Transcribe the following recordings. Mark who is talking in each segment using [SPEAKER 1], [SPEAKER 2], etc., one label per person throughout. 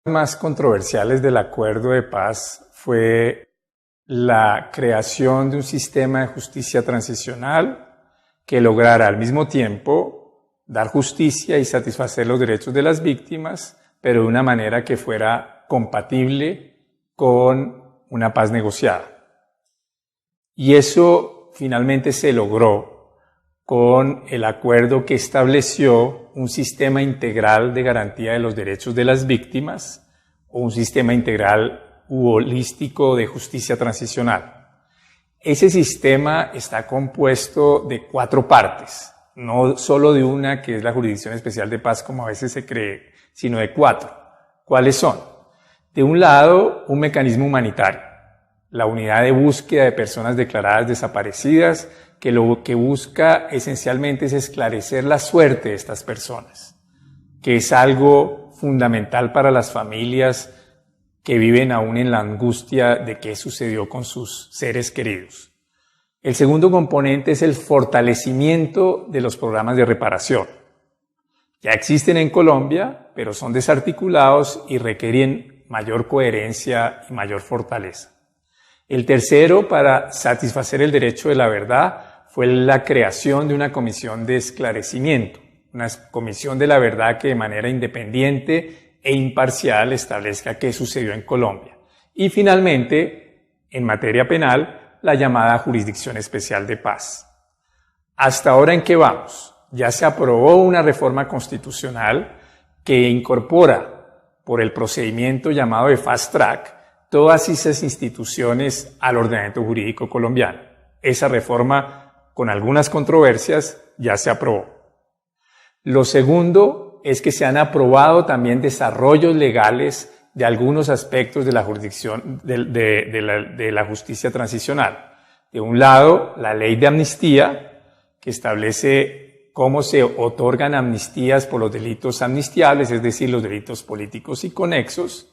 [SPEAKER 1] Más controversiales del acuerdo de paz fue la creación de un sistema de justicia transicional que lograra al mismo tiempo dar justicia y satisfacer los derechos de las víctimas, pero de una manera que fuera compatible con una paz negociada. Y eso finalmente se logró con el acuerdo que estableció un sistema integral de garantía de los derechos de las víctimas o un sistema integral u holístico de justicia transicional. Ese sistema está compuesto de 4 partes, no solo de una que es la Jurisdicción Especial de Paz como a veces se cree, sino de 4. ¿Cuáles son? De un lado, un mecanismo humanitario, la unidad de búsqueda de personas declaradas desaparecidas, que lo que busca esencialmente es esclarecer la suerte de estas personas, que es algo fundamental para las familias que viven aún en la angustia de qué sucedió con sus seres queridos. El segundo componente es el fortalecimiento de los programas de reparación. Ya existen en Colombia, pero son desarticulados y requieren mayor coherencia y mayor fortaleza. El tercero, para satisfacer el derecho de la verdad, fue la creación de una comisión de esclarecimiento, una comisión de la verdad que de manera independiente e imparcial establezca qué sucedió en Colombia. Y finalmente, en materia penal, la llamada Jurisdicción Especial de Paz. ¿Hasta ahora en qué vamos? Ya se aprobó una reforma constitucional que incorpora por el procedimiento llamado de Fast Track todas esas instituciones al ordenamiento jurídico colombiano. Esa reforma, con algunas controversias, ya se aprobó. Lo segundo es que se han aprobado también desarrollos legales de algunos aspectos de la jurisdicción de la justicia transicional. De un lado, la ley de amnistía, que establece cómo se otorgan amnistías por los delitos amnistiables, es decir, los delitos políticos y conexos.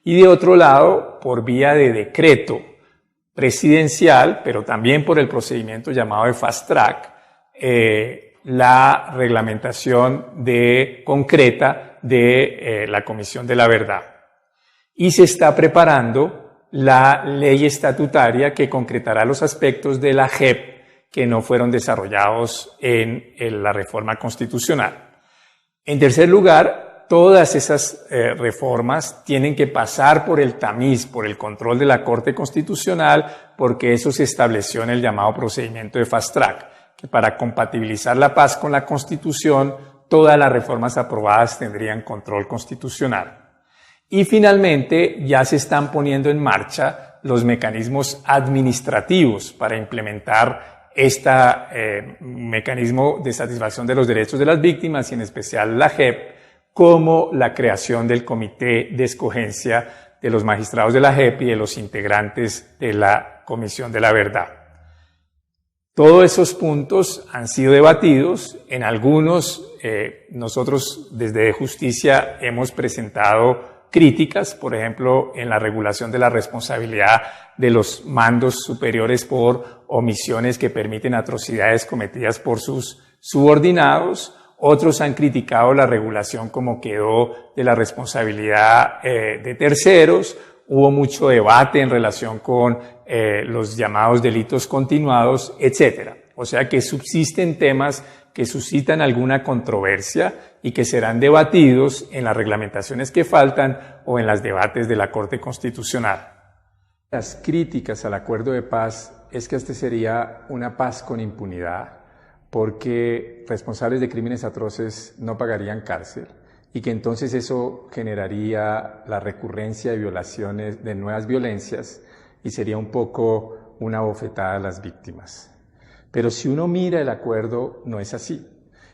[SPEAKER 1] Y de otro lado, por vía de decreto presidencial, pero también por el procedimiento llamado de Fast Track, la reglamentación concreta de la Comisión de la Verdad. Y se está preparando la ley estatutaria que concretará los aspectos de la JEP que no fueron desarrollados en la reforma constitucional. En tercer lugar, todas esas reformas tienen que pasar por el tamiz, por el control de la Corte Constitucional, porque eso se estableció en el llamado procedimiento de Fast Track, que para compatibilizar la paz con la Constitución, todas las reformas aprobadas tendrían control constitucional. Y finalmente, ya se están poniendo en marcha los mecanismos administrativos para implementar este mecanismo de satisfacción de los derechos de las víctimas y en especial la JEP, como la creación del comité de escogencia de los magistrados de la JEP y de los integrantes de la Comisión de la Verdad. Todos esos puntos han sido debatidos. En algunos, nosotros desde Justicia hemos presentado críticas, por ejemplo, en la regulación de la responsabilidad de los mandos superiores por omisiones que permiten atrocidades cometidas por sus subordinados. Otros han criticado la regulación como quedó de la responsabilidad de terceros. Hubo mucho debate en relación con los llamados delitos continuados, etc. O sea que subsisten temas que suscitan alguna controversia y que serán debatidos en las reglamentaciones que faltan o en los debates de la Corte Constitucional. Las críticas al acuerdo de paz es que este sería una paz con impunidad, porque responsables de crímenes atroces no pagarían cárcel y que entonces eso generaría la recurrencia de violaciones, de nuevas violencias y sería un poco una bofetada a las víctimas. Pero si uno mira el acuerdo, no es así.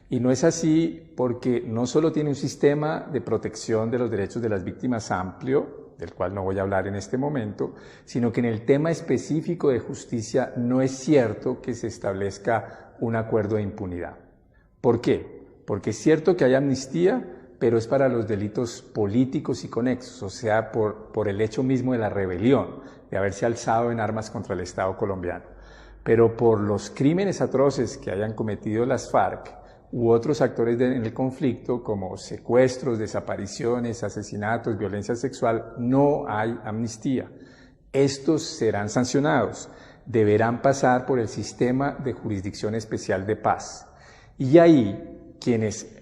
[SPEAKER 1] Y no es así porque no solo tiene un sistema de protección de los derechos de las víctimas amplio, del cual no voy a hablar en este momento, sino que en el tema específico de justicia no es cierto que se establezca un acuerdo de impunidad. ¿Por qué? Porque es cierto que hay amnistía, pero es para los delitos políticos y conexos, o sea, por el hecho mismo de la rebelión, de haberse alzado en armas contra el Estado colombiano. Pero por los crímenes atroces que hayan cometido las FARC, u otros actores en el conflicto, como secuestros, desapariciones, asesinatos, violencia sexual, no hay amnistía. Estos serán sancionados, deberán pasar por el sistema de jurisdicción especial de paz. Y ahí, quienes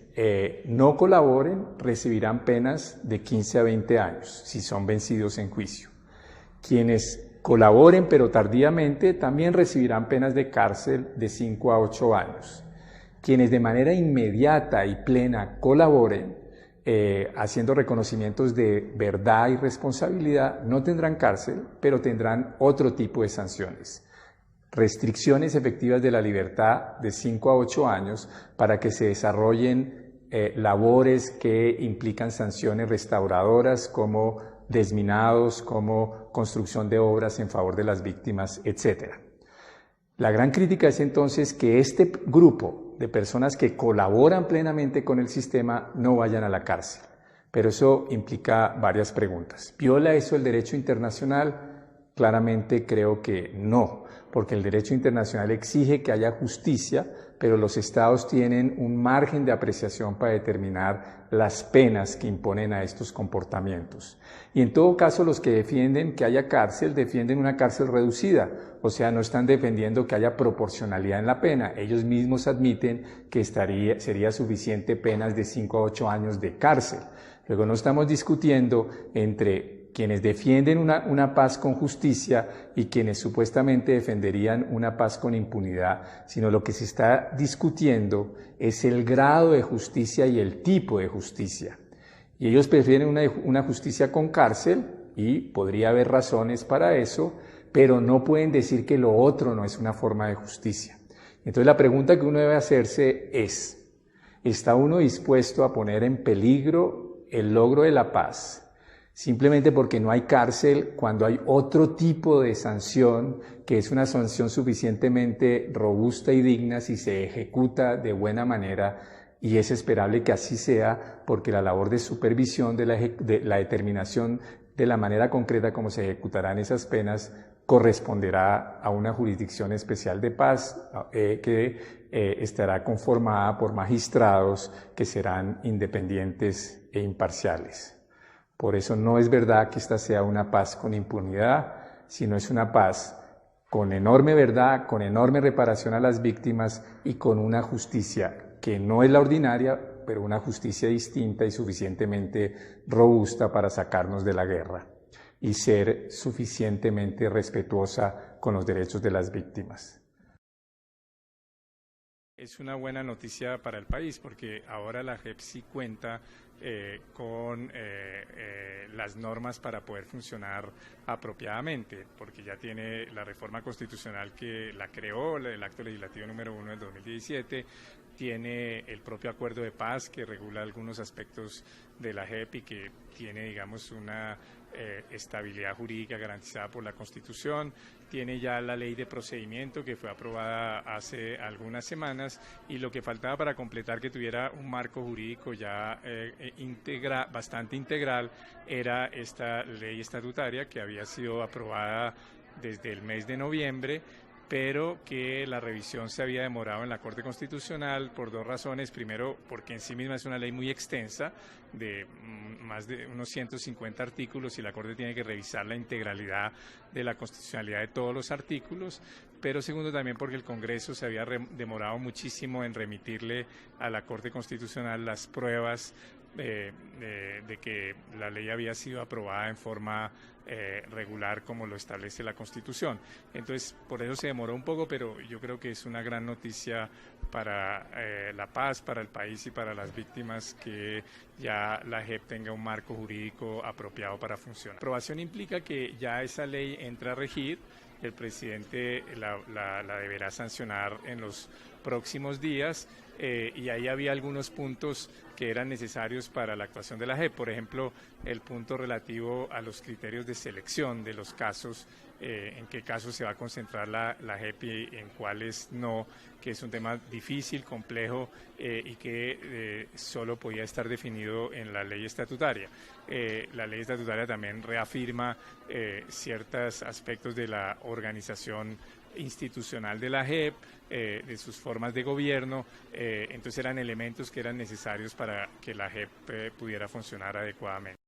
[SPEAKER 1] no colaboren recibirán penas de 15 a 20 años, si son vencidos en juicio. Quienes colaboren pero tardíamente también recibirán penas de cárcel de 5 a 8 años. Quienes de manera inmediata y plena colaboren, haciendo reconocimientos de verdad y responsabilidad, no tendrán cárcel, pero tendrán otro tipo de sanciones. Restricciones efectivas de la libertad de 5 a 8 años para que se desarrollen labores que implican sanciones restauradoras como desminados, como construcción de obras en favor de las víctimas, etc. La gran crítica es entonces que este grupo de personas que colaboran plenamente con el sistema no vayan a la cárcel. Pero eso implica varias preguntas. ¿Viola eso el derecho internacional? Claramente creo que no, porque el derecho internacional exige que haya justicia, pero los estados tienen un margen de apreciación para determinar las penas que imponen a estos comportamientos. Y en todo caso, los que defienden que haya cárcel, defienden una cárcel reducida, o sea, no están defendiendo que haya proporcionalidad en la pena. Ellos mismos admiten que sería suficiente penas de 5 a 8 años de cárcel. Luego no estamos discutiendo entre quienes defienden una paz con justicia y quienes supuestamente defenderían una paz con impunidad, sino lo que se está discutiendo es el grado de justicia y el tipo de justicia. Y ellos prefieren una justicia con cárcel, y podría haber razones para eso, pero no pueden decir que lo otro no es una forma de justicia. Entonces la pregunta que uno debe hacerse es, ¿está uno dispuesto a poner en peligro el logro de la paz simplemente porque no hay cárcel cuando hay otro tipo de sanción que es una sanción suficientemente robusta y digna si se ejecuta de buena manera? Y es esperable que así sea, porque la labor de supervisión de la determinación de la manera concreta como se ejecutarán esas penas corresponderá a una jurisdicción especial de paz que estará conformada por magistrados que serán independientes e imparciales. Por eso no es verdad que esta sea una paz con impunidad, sino es una paz con enorme verdad, con enorme reparación a las víctimas y con una justicia que no es la ordinaria, pero una justicia distinta y suficientemente robusta para sacarnos de la guerra y ser suficientemente respetuosa con los derechos de las víctimas. Es una buena noticia para el país porque ahora la JEP sí cuenta con las normas para poder funcionar apropiadamente, porque ya tiene la reforma constitucional que la creó, el acto legislativo número 1 del 2017, tiene el propio acuerdo de paz que regula algunos aspectos de la JEP y que tiene, digamos, una estabilidad jurídica garantizada por la Constitución, tiene ya la ley de procedimiento que fue aprobada hace algunas semanas y lo que faltaba para completar que tuviera un marco jurídico ya bastante integral era esta ley estatutaria que había sido aprobada desde el mes de noviembre, pero que la revisión se había demorado en la Corte Constitucional por dos razones. Primero, porque en sí misma es una ley muy extensa, de más de unos 150 artículos, y la Corte tiene que revisar la integralidad de la constitucionalidad de todos los artículos. Pero segundo, también porque el Congreso se había demorado muchísimo en remitirle a la Corte Constitucional las pruebas de que la ley había sido aprobada en forma regular como lo establece la Constitución. Entonces, por eso se demoró un poco, pero yo creo que es una gran noticia para la paz, para el país y para las víctimas que ya la JEP tenga un marco jurídico apropiado para funcionar. La aprobación implica que ya esa ley entra a regir. El presidente la deberá sancionar en los próximos días y ahí había algunos puntos que eran necesarios para la actuación de la JEP. Por ejemplo, el punto relativo a los criterios de selección de los casos, en qué casos se va a concentrar la JEP y en cuáles no, que es un tema difícil, complejo y que solo podía estar definido en la ley estatutaria. La ley estatutaria también reafirma ciertos aspectos de la organización institucional de la JEP, de sus formas de gobierno, entonces eran elementos que eran necesarios para que la JEP pudiera funcionar adecuadamente.